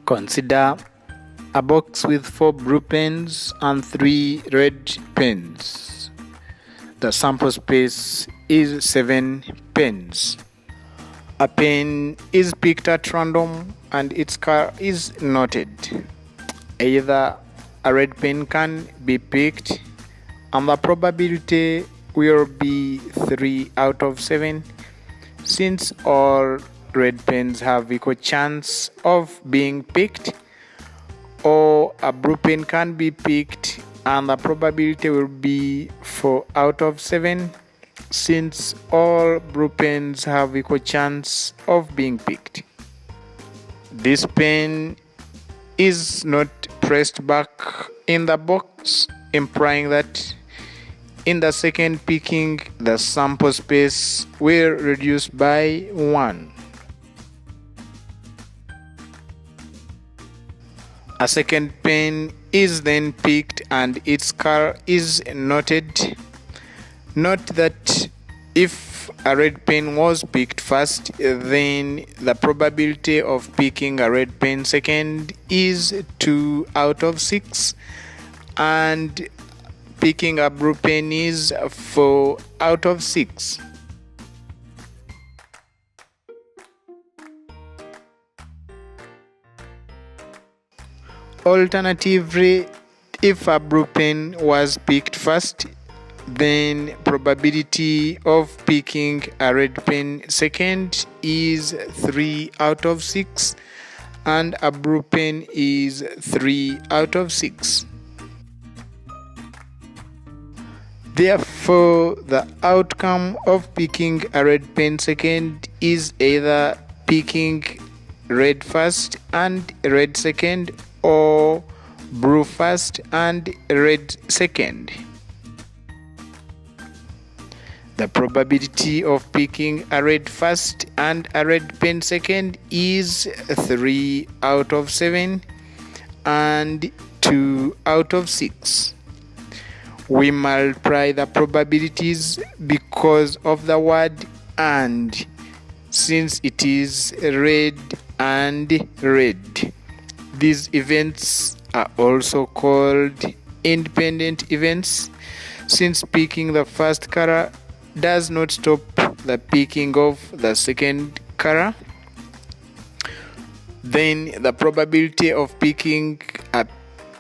Consider a box with 4 blue pens and 3 red pens. The sample space is 7 pens. A pen is picked at random and its color is noted. Either a red pen can be picked and the probability will be 3 out of 7 since all red pens have equal chance of being picked, or a blue pen can be picked and the probability will be 4 out of 7 since all blue pens have equal chance of being picked. This pen is not pressed back in the box, implying that in the second picking the sample space will reduce by 1. A second pen is then picked and its color is noted. Note that if a red pen was picked first, then the probability of picking a red pen second is 2 out of 6, and picking a blue pen is 4 out of 6. Alternatively, if a blue pen was picked first, then probability of picking a red pen second is 3 out of 6 and a blue pen is 3 out of 6. Therefore, the outcome of picking a red pen second is either picking red first and red second, or blue first and red second. The probability of picking a red first and a red pen second is 3 out of 7 and 2 out of 6. We multiply the probabilities because of the word "and", since it is red and red. These events are also called independent events, since picking the first color does not stop the picking of the second color. Then the probability of picking a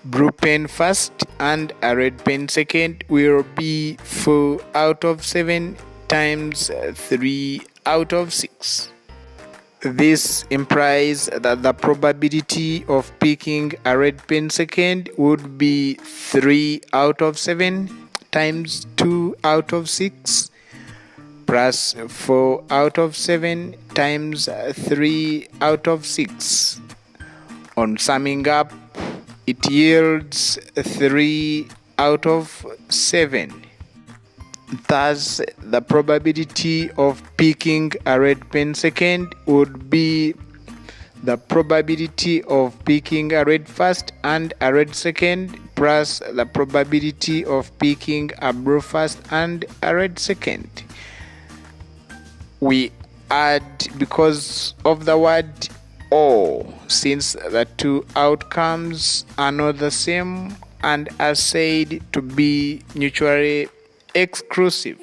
blue pen first and a red pen second will be 4 out of 7 times 3 out of 6. This implies that the probability of picking a red pen second would be 3 out of 7 times 2 out of 6 plus 4 out of 7 times 3 out of 6. On summing up, it yields 3 out of 7. Thus, the probability of picking a red pen second would be the probability of picking a red first and a red second plus the probability of picking a blue first and a red second. We add because of the word "or", since the two outcomes are not the same and are said to be mutually exclusive.